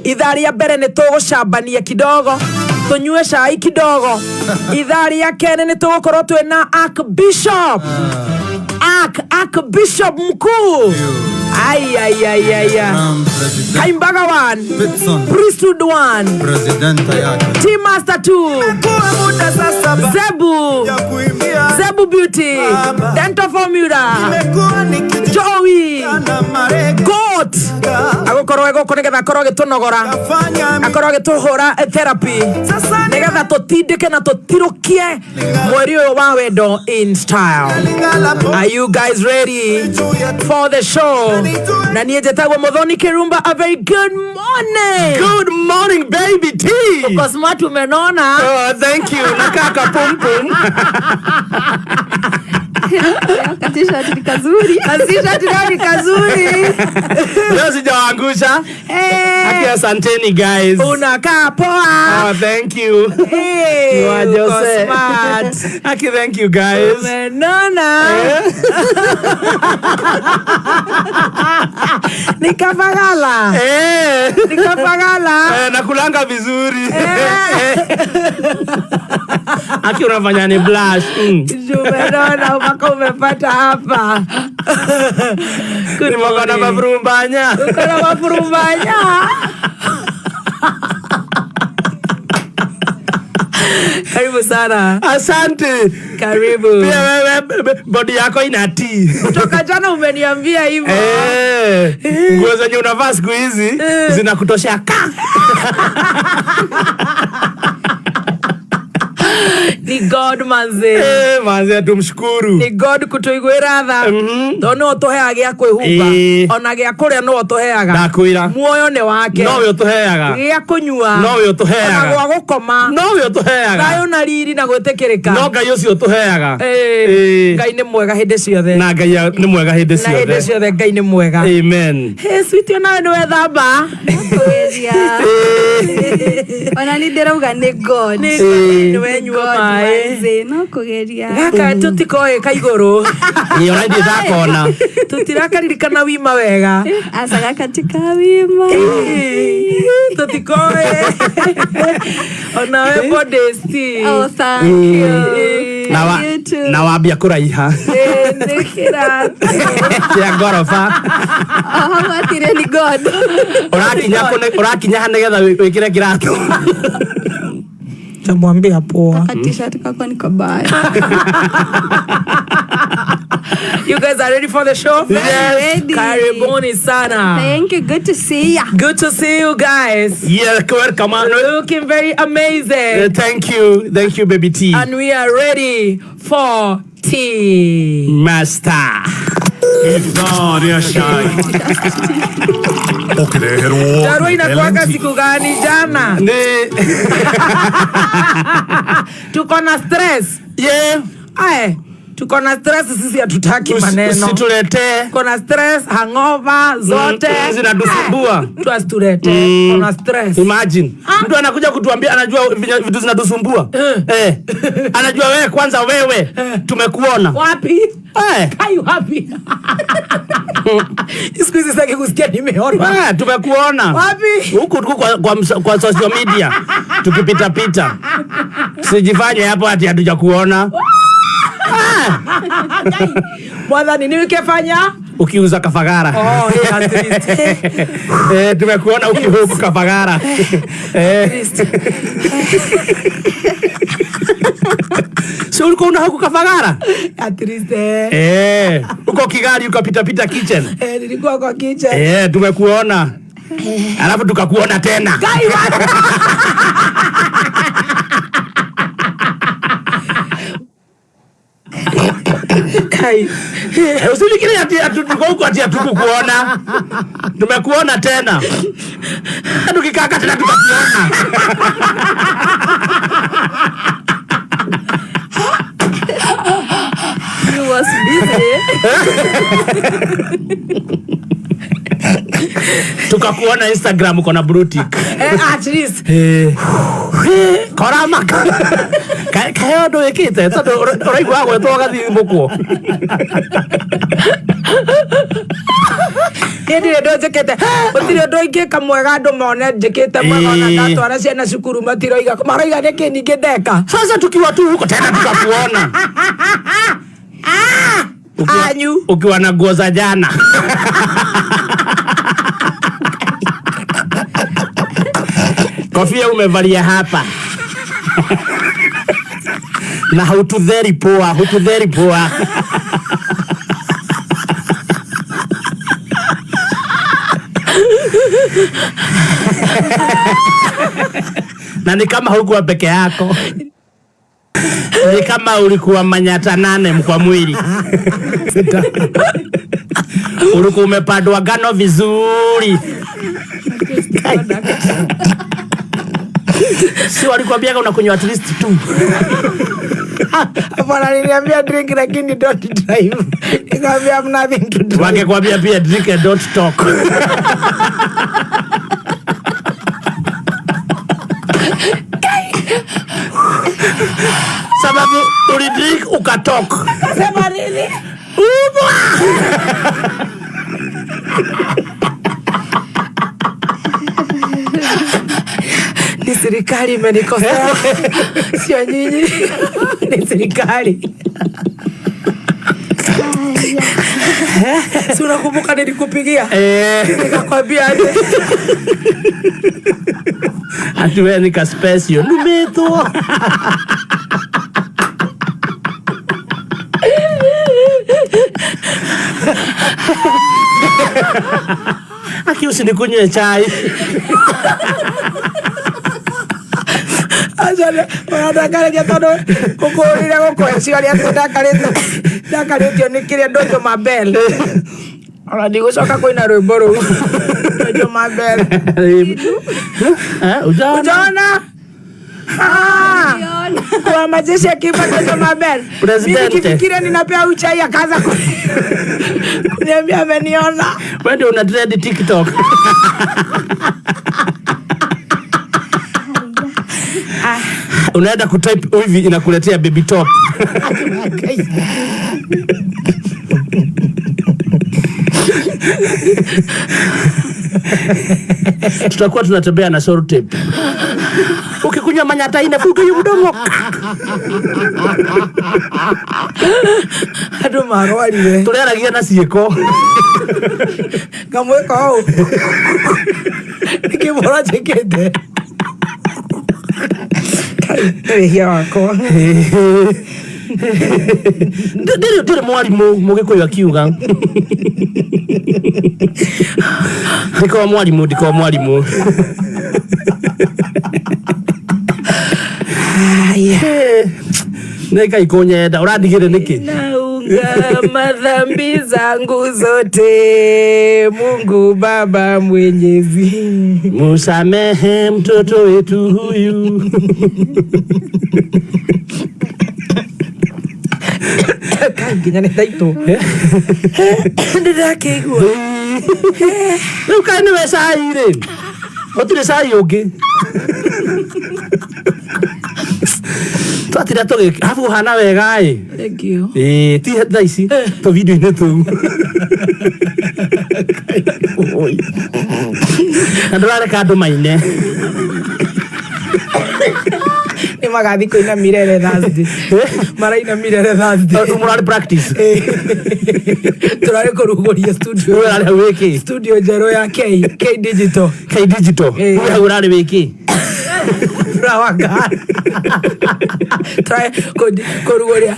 Idhari ya mbere ni tugucambania kidogo, tunyue cai kidogo. Idhari ya kene ni tugukorwo twina Archbishop Archbishop mkuu. Kaimbaga 1, Priesthood 1, Team Master 2, Zebu Beauty, Dental Formula, Joey, Goat. Agokorwo ego konega akorwo gitunogora, akorwo gituhura therapy. Nega tutindike na tutirukie mweri uyu wa wendo in style. Are you guys ready for the show? Na niye jetagwo Muthoni Kirumba, a very good morning. Good morning, baby T. Uko smart umenona. Oh, thank you. Nakaka pum pum. T-shirt ni kazuri. T-shirt ni kazuri. Leo sijaangusha. Aki asanteni guys. Unakaa poa. Oh, thank you. Hey, you are just smart. Aki, thank you guys. Umenona. Nikafagala. Nikafagala. Nakulanga vizuri. Aki unafanya ni blush. Umenona mpaka umepata hapa. Kuna mafurumbanya. Kuna mafurumbanya. Karibu sana. Asante. Karibu. Pia wewe body yako inati. Kutoka jana umeniambia hivyo. Nguo zenye unavaa siku hizi zinakutoshea ka. Ni God manze. Manze tumshukuru. Ni God kutuigwira tha. Dono tuheaga gya kwihumba. Ona gya kuria no tuheaga. Ndakwira. Muoyo ni wake. No yo tuheaga. Gya kunyua. No yo tuheaga. Ona gwa gukoma. No yo tuheaga. Gayo na riri na gwetekirika. No Ngai ucio tuheaga. Ngai ni mwega hindi ciothe. Na Ngai ni mwega hindi ciothe. Na hindi ciothe Ngai ni mwega. Amen. Sweet ona ni wethamba. Kugeria. Ona ni ndirauga ni God. Ni wenyua mai. No kugeria. Gaka tutikoe kaiguru. Ni ona ndi ndakona. Tutirakarikana wima wega. Asaga katika wima. Tutikoe. Ona we modesty. Oh, thank you. Na wambia kuraiha. Nikira. Ya gorofa. Hatire ni God. Urakinya hanegetha wikire kiratu. Tamwambia poa. T-shirt kako ni kabaya. You guys are ready for the show? Ready. Karibuni sana. Thank you. Good to see ya. Good to see you guys. Yeah, come on. Looking very amazing. Thank you. Thank you, baby T. And we are ready for tea. Master. Iftar ya shai. Darua inakuwaka siku gani jana? Tuko na stress. Yeah. Tuko na stress sisi hatutaki maneno. Usitulete. Tuko na stress, hangover, zote. Zinatusumbua. Tuasitulete. Tuko na stress. Imagine. Mtu anakuja kutuambia anajua vitu zinatusumbua. Anajua wewe kwanza wewe. Tumekuona. Wapi? Are you happy? Siku hizi sitaki kusikia nimeona. Tumekuona. Wapi? Huku tuko kwa social media. Tukipita pita. Sijifanye hapo ati hatuja kuona. Bwana nini ukifanya? Ukiuza kafagara. At least. Tumekuona ukihuku kafagara. Sio uko unahuku kafagara? At least. Uko Kigali ukapita pita kitchen. Nilikuwa kwa kitchen. Tumekuona. Alafu tukakuona tena. Usifikiri ati tuko huko ati hatukukuona. Tumekuona tena. Tukikaka tena tukakuona. You was busy. Tukakuona Instagram uko na Brutic. At least. Korama. kayo ndo ikite tondu uraigua gwetwo gathimukwo Ndire ndo njikite utire ndo ingika mwega andu mone njikite mwega na ndatwara ciana cukuru matiroiga maroiga niki ningi ndeka sasa tukiwa tu huko tena tukakuona ukiwa na nguo za jana kofia umevalia hapa na hutudheri poa na ni kama hukuwa peke yako, ni kama ulikuwa manyata 8 kwa mwili ulikuwa umepandwa ngano vizuri. Si walikwambia unakunywa at least 2. Hapana, niliambia drink lakini don't drive. Nikamwambia I'm nothing to drink. Wangekwambia pia drink and don't talk. Sababu ulidrink ukatalk. Sema nini? Ni serikali imenikosea. Sio nyinyi. Ni serikali. Si unakumbuka nilikupigia? Nikakwambia aje. Atuwe nika special. Numeto. Aki usinikunywe chai. Ajale, wanataka ya todo kukuulira goko ciaria ndakarĩtio nĩ kĩrĩa Dojo Mabel. Ona ndigũcoka kũina rwĩmbo rũu. Dojo Mabel. Ujaona? Kwa majeshi akipa Dojo Mabel. Mimi nikifikiria ninapea uchai akaanza kuniambia ameniona. Wewe ndio una trend TikTok. Unaenda kutype hivi inakuletea baby top. Tutakuwa tunatembea na short tape. Ukikunywa manyata ina fuka hiyo mdomo. Ado marwari we. Tuleragia na cieko. Kamwe kwao. Nikibora chekete. Hia wako. Ndire mwalimu mugikuyu akiuga. Ndiko mwalimu. Nika ikonyenda uradigire niki? Naunga madhambi zangu zote, Mungu Baba Mwenyezi. Musamehe mtoto wetu huyu. Kinyane taito. Ndakigwa. Ukani wesaire. Otire sai oge. Twatira toge hafu hana wega Egio. ti thaa ici to video ine tu andorare kando maine Ni magathi koina mirere Thursday. Maraina mirere Thursday. umurari practice Turare kurugoria studio. urare wiki Studio jero ya K Digital. wewe urare wiki Rawaga. Try kurugoria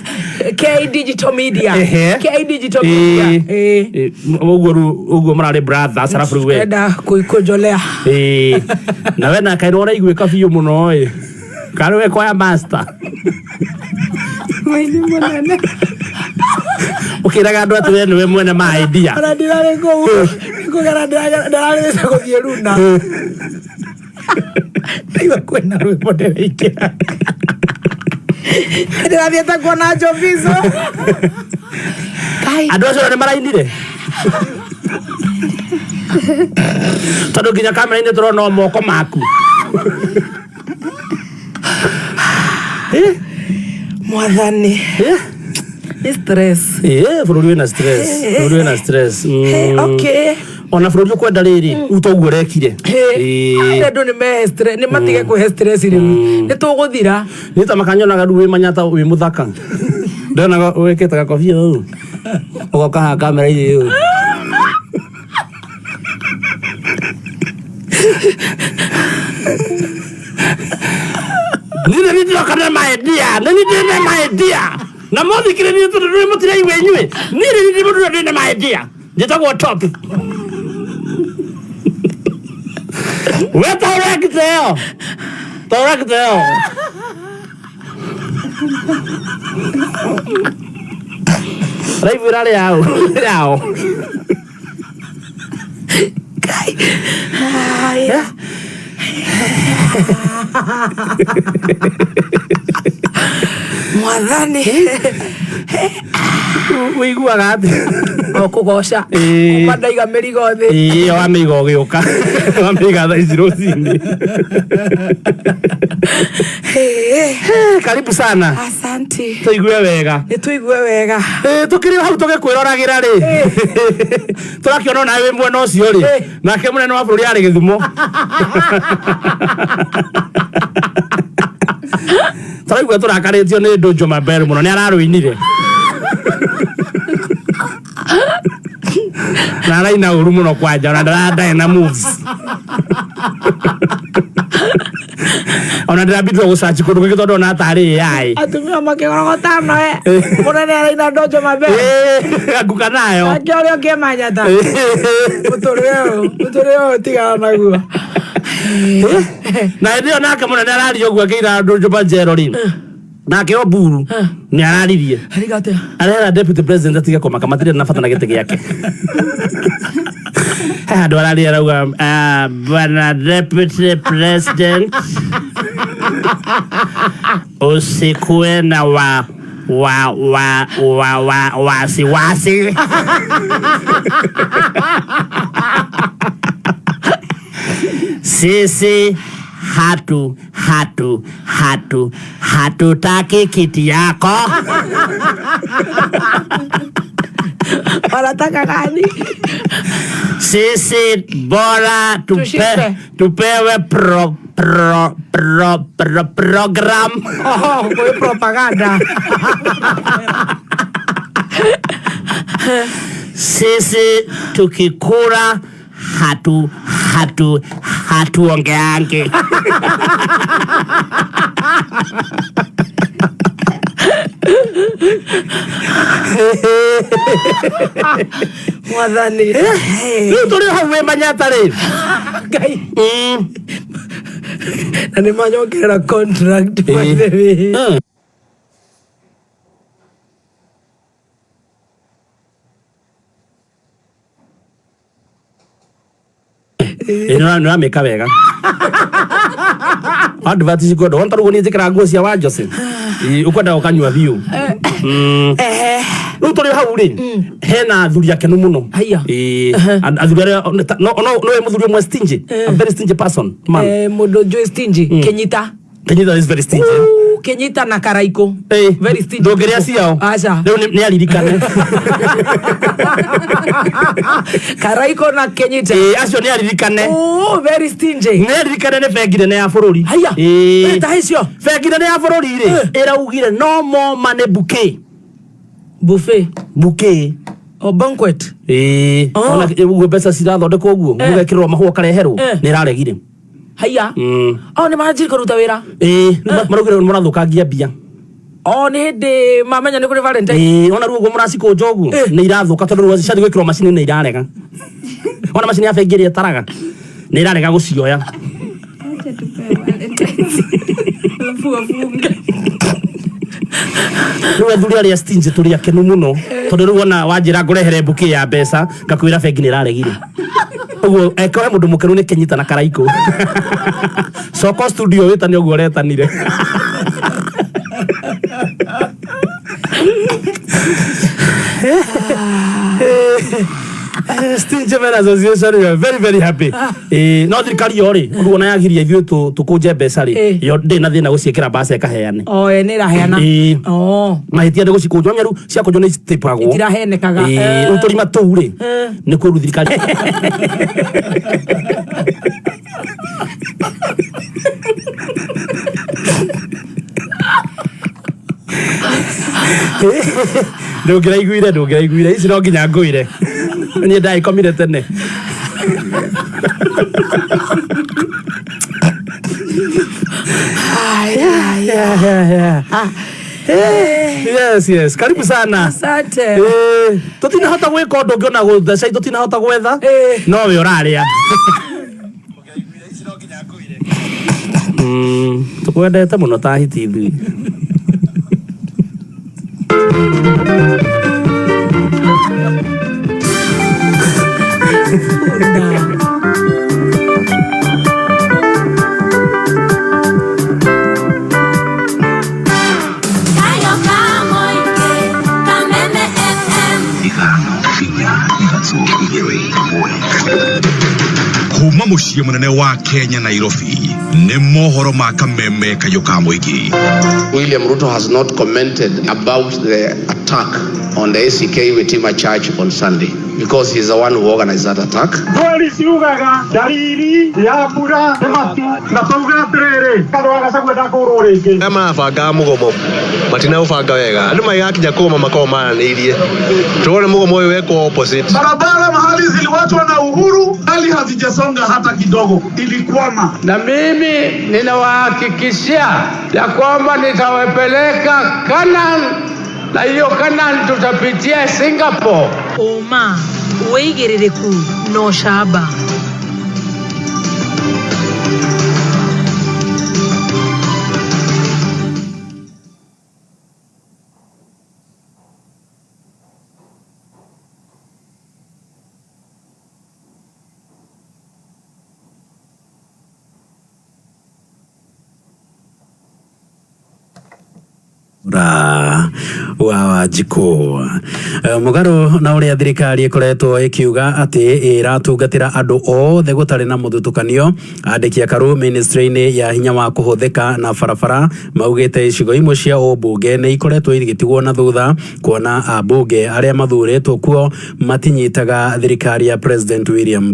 K Digital Media. K Digital Media. ugo murari brother sarafu we Enda kuikojolea. na we na kairora igwika biyo muno Karwe kwa master. Mwini mwanane. Ukiraga andu atu we mwene ma idea. Ara ndirare ko. Ko ndirare wesa kuthie runa. Iwa kwena rwimbo ndirikira. Ndirathie ta kuona Jovizo. Kai. Andu acio ni marainire. Tondu nginya kamera-ini turona moko maku. Mwathani. Ni stress. Bururi wina stress. Bururi wina stress. Okay. Ona bururi ukwenda riri utoguo rekire. Ndio ni me stress. Ni matige ku stress riu. Ni tuguthira. Ni ta makanyonaga ruwe manyata wi muthaka. Ndona weketa gakobia u. Ugoka ha kamera iyi. Nini ndio kana my idea. Nini ndio my idea. Na modi kile ni tu ndio mutira iwenywe. Nini ndio my idea. Nditagwo top. Weta rekiteo. Torekiteo. Raivu rale yao. Yao. Kai. Mwathani. Wiguaga ati okugoca mandaiga mirigo thi wa migo giuka wa miga tha ici rucini. Karibu sana. Asante. Tuigue wega. Nituigue wega. Tukiri hau tugikwiragira ri turakiona nawe mwena ucio ri nake munene wa bururi ari Githumo. Turaigua turakaritio ni Dojo Mabel muno ni araruinire. Na raina uru muno kwanja na ndaradae na moves. Ona ndabitwo gusachi kundu gitondo na atari AI. Atumia makigorogota noe. Munene araina Dojo Mabel. Aguka nayo. Akiorio kemanyata. Mutureo tigana naguo. Na ndio nake munene arario gwa kira Dojo Banjero ri. Nake Oburu ni araririe. Arigate. Arera deputy president atiga koma kamatire na fata na gite giake. Ndo araria rauga bwana deputy president usikue na wasiwasi. Sisi hatutaki kiti yako. Wanataka gani? Sisi bora tupewe program. Kwa propaganda. Sisi tukikura hatuongeange. Mwathani. Turi hawe manyata ri. Kai. Na ni manyongera contract by the way. Ino ameka wega. Advertise godo wanta rugo ni zikira nguo cia wa Jose. Ukwenda ukanywa view. No turi hau ri. Hena athuri akenu muno. Athuri no we muthuri mwe stingy. A very stingy person. Man. Mudo Joe stingy. Kenyita is very stingy. Kenyita na Karaiko. Very stingy. Dogeria ciao. Acha. Leo ni aririkane. Karaiko na Kenyita. Acio ni aririkane. Oh, very stingy. Ni aririkane ne bengire ne ya bururi. Haya. Eta hicio. Bengire ne ya bururi ri. Iraugire no more money bouquet. Bouquet. O banquet. Ona ugo pesa cirathondekwo uguo mugekirwo mahua kareherwo ni raregire. Haya. O ni manjiri kuruta wira. Marugire murathukangia mbia. O ni hindi mamenya ni kuri Valentine. Ona rugo muraciko njogu ni irathuka tondu rugo ciathi gwikirwo macini ni irarega. Ona macini ya bengi ria taraga ni irarega gucioya. Acha tupewe Valentine. Funga. Ruwe thuri aria stingy turi akenu muno tondu ruona wanjira ngurehere buki ya mbeca ngakwira bengi ni iraregire. Ugo ekawe mundu mukenu ni Kenyita na Karaiko. Soko studio witani uguo retanire. Stingemen Association, we are very very happy. No thirikari yori uguo na yagiria ithuĩ tukuje mbeca ri yo ndi na thina guciikira basa ikaheane. Nĩ raheana. Mahitia ndi gucikunjwo nyaru cia kunjwo ni stipagwo. Itirahenekaga. Uturima tu ri ni kuru thirikari. Ndũngĩraiguire ici no nginya ngũire niĩ ndagĩkomire tene. Yes, karibu sana. Asante. Tutinahota gwĩka ũndũ ũngĩ ona gũtheca tutinahota gwetha no we ũrarĩa. Tukwendete mũno ta hiti ithuĩ. Kuma muciĩ munene wa Kenya Nairobi nĩ mohoro ma kameme kayo ka mũingĩ. William Ruto has not commented about the attack on the ACK Witima Church on Sunday because he's the one who organized that attack. Polisi ugaga dalili ya mbura matu na tauga atiriri kandu agacagwenda kũrwo rĩngĩ. Kama banga mugomo matina ubanga wega andu magakinya kuma makomananirie tuone mugomo uyu weko opposite. Barabara mahali ziliwachwa na Uhuru hali hazijasonga hata kidogo, ilikwama. Na mimi ninawahakikishia ya kwamba nitawapeleka Canaan, na hiyo Canaan tutapitia Singapore. Uma uigiririku no shaba. wa Wanjikũ mugaro na uria thirikari ikoretwo ikiuga ati iratungatira andu othe gutari na muthutukanio. Andiki akaru ministry-ini ya hinya wa kuhuthika na barabara maugite icigo imwe cia ubunge ni ikoretwo igitigwo na thutha kuona abunge aria mathuritwo kuo matinyitaga thirikari ya President William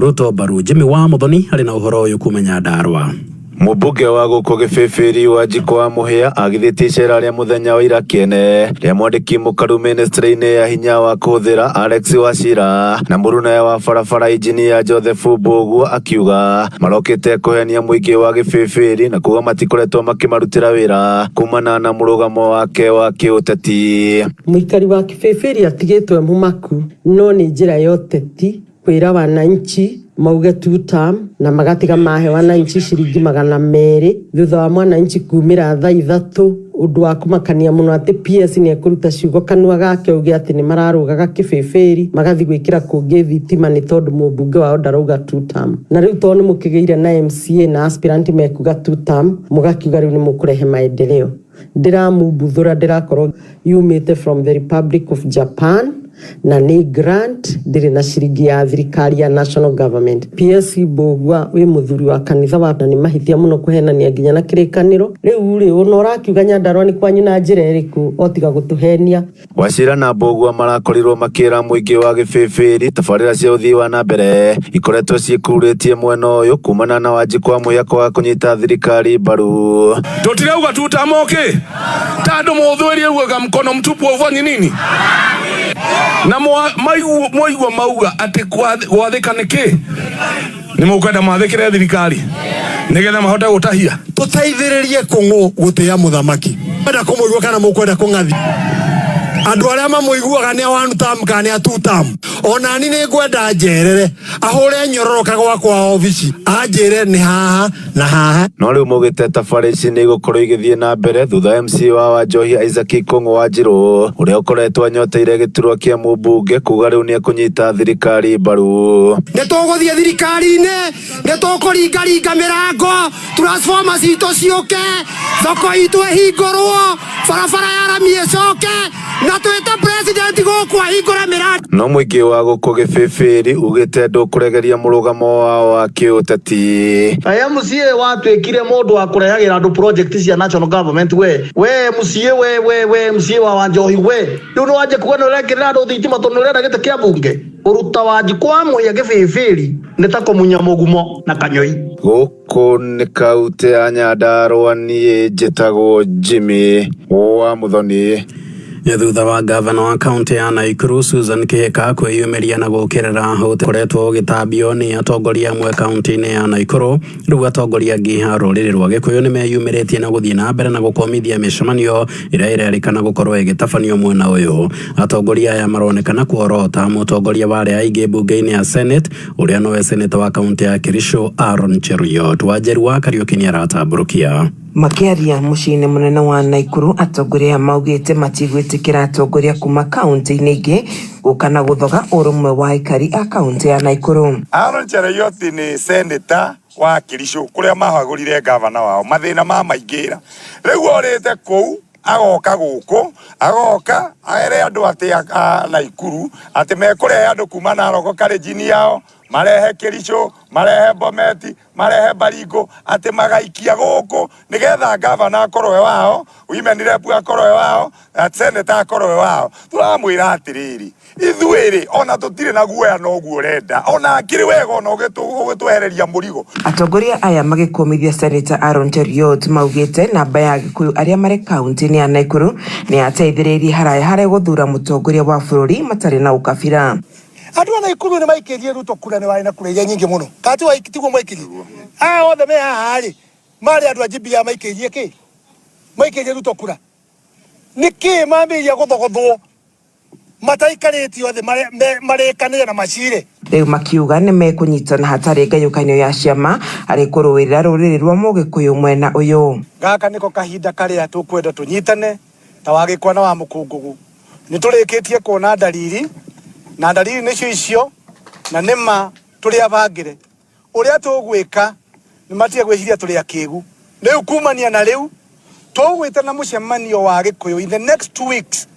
Ruto baru. Jimmy wa Muthoni ari na uhoro uyu kuma Nyandarua. Mubunge wa guko Gĩbĩbĩri Wanjikũ wa Mũhĩa agithĩtie icera rĩa muthenya wa ira kiene rĩa mwandĩki mũkaru ministry-inĩ ya hinya wa kuhuthira Alex Wachira na mũruna wa barabara engineer Joseph Mbogu akiuga marokite kuhenia mũingĩ wa Gĩbĩbĩri na kuga matikoretwo makimarutira wira kumana na mũrugamo wake wa kiũteti. Mũikari wa Gĩbĩbĩri atigĩtwe mumaku no nĩ njĩra ya ũteti kwĩra wananchi mauge 2 term na magatiga mahe wananchi ciringi 200 thutha wa mwananchi kumira thaa 3 undu wa kumakania muno ati PS ni ekuruta ciugo kanua gake uge ati ni mararugaga Gĩbĩbĩri magathi gwikira kungi thitima ni tondu mũmbunge wao ndarauga 2 term na riu to ni mukigeire na MCA na aspirant mekuga 2 term mugakiuga riu ni mukurehe maendeleo. Ndiramumbuthura ndirakorwo yumite from the Republic of Japan na ni grant ndiri na ciringi ya thirikari ya national government. PS Mbogua we muthuri wa kanitha wa ni mahithia muno kuhenania nginya na kirikaniro riu ri unora kiuga Nyandarua ni kwanyu na njira iriku otiga gutuhenia. Wachira na Mbogu marakorirwo makira muingi wa Gĩbĩbĩri tabarira cia uthii wa na mbere ikoretwo cikurĩtie mwena uyu kumana na Wanjikũ wa Mũhĩa kwa kunyita thirikari baru. Tutirauga tutamoke tando muthwerie uga mkono mtupu ufanye nini na mwaigua mauga ati gwathika niki ni mukwenda mathikire thirikari nigetha mahota gutahia Tuteithĩrĩrie kung'u gutia muthamaki kwenda kumuigua kana mukwenda kung'athi andu aria mamuiguaga ni 1 term kana 2 term. Ona ni ngwenda njerere ahure nyororoka gwakwa ofici anjire ni haha na haha. No riu mugite tabarĩra ici ni igukorwo igithie na mbere thutha MC wa Wanjohi Isaac Kong'ũ Wanjirũ uria ukoretwo anyoteire giturwa kia mũmbunge kuga riu ni ekunyita thirikari baru. Nituguthie thirikari-ini nitukuringaringa mirango transformers itu ciuke thoko itu ihingurwo barabara ya rami icoke na twite president guku ahingura miradi. No muingi wa guku Gibibiri ugite ndukuregeria murugamo wao wa kiuteti. Aya MCA watwikire mundu wa kurehagira andu project cia national government we MCA we MCA wa Wanjohi we riu no waje kuga no rekirira andu thitima tondu urenda gite kia bunge uruta Wanjikwa Muhia Gibibiri ni ta kumunya mugumo na kanyoi. Guku ni kaunti ya Nyandarua, nie njitagwo Jimmy wa Muthoni. Thutha wa gavana wa kaunti ya Naikuru Susan Kihika kwiyumiria na gukirira ukoretwo gitambio ni atongoria amwe kaunti-ini ya Naikuru, riu atongoria angi a ruriri rwa Gikuyu ni meyumiritie na guthii na mbere na gukomithia micemanio iria irerikana gukorwo igitabanio mwena uyu. Atongoria aya maronekana kuorota mutongoria wari aingi bunge-ini ya Senate uria nowe seneta wa kaunti ya Kirisho Aaron Cheruiyot. Wanjiru wa Kariuki ni aratamburukia makiaria muciini munene wa Naikuru. Atongoria maugite matigwitikira atongoria kuma kaunti-ini ingi gukana guthoga urumwe wa aikari a kaunti ya Naikuru. Aaron Cheruiyot ni seneta wa Kirisho kuria mahagurire gavana wao mathina maingira riu orite kou agoka guku agoka aere andu ati a Naikuru ati mekurehe andu kuma Naroko karejini yao marehe Kirisho marehe Bometi marehe Baringo ati magaikia guku nigetha gavana akorwe wao women rep akorwe wao senator akorwe wao. Turamwira atiriri ithuiri ona tutire na guoya no guo renda ona akiri wega ona ugitwehereria murigo. Atongoria aya magikomithia senator Aaron Cheruiyot maugite namba ya Gikuyu aria mari kaunti-ini ya Naikuru ni ateithiririe haraya guthura mutongoria wa bururi matari na ukabira. Andu a Naikuru ni maikirie Ruto kura ni wari na kura nyingi muno kati wa ikitigo maikirie othe me haha ri mari andu a Jibia maikirie ki maikirie Ruto kura niki mambiria guthogothwo mataikarĩtie othe marekanire na macire. Riu makiuga ni mekunyitana hatari ngayukanio ya ciama ari kuruirira ruriri rwa Mugikuyu mwena uyu. Gaka niko kahinda karia tukwenda tunyitane ta Wagikwa na wa Mukungugu. Niturikitie kuona dalili na dalili nicio icio na nima turi abangire uria tugwika ni matie gwiciria turi akigu riu kumania na riu tugwita na mucemanio wa Gikuyu in the next 2 weeks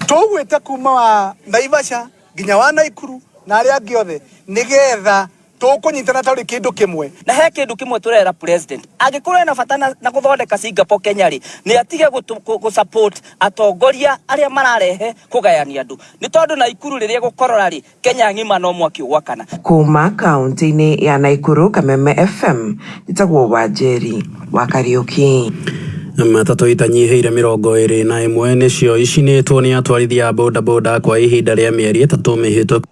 tugwita kuma wa Naivasha nginya wa Naikuru na aria angi othe nigetha tukunyitana tari kindu kimwe na he kindu kimwe turera president agikorwo na bata na guthondeka Singapore Kenya ri ni atige gu support atongoria aria mararehe kugayania andu ni tondu Naikuru riria gukorora ri Kenya ngima no mwaki gwakana. Kuma kaunti-ini ya Naikuru, Kameme FM itagwo Wanjeri wa Kariuki. Matatu itanyiheire 21 nicio icinitwo ni atwarithia boda kwa ihinda ria mieri 3 mihituku.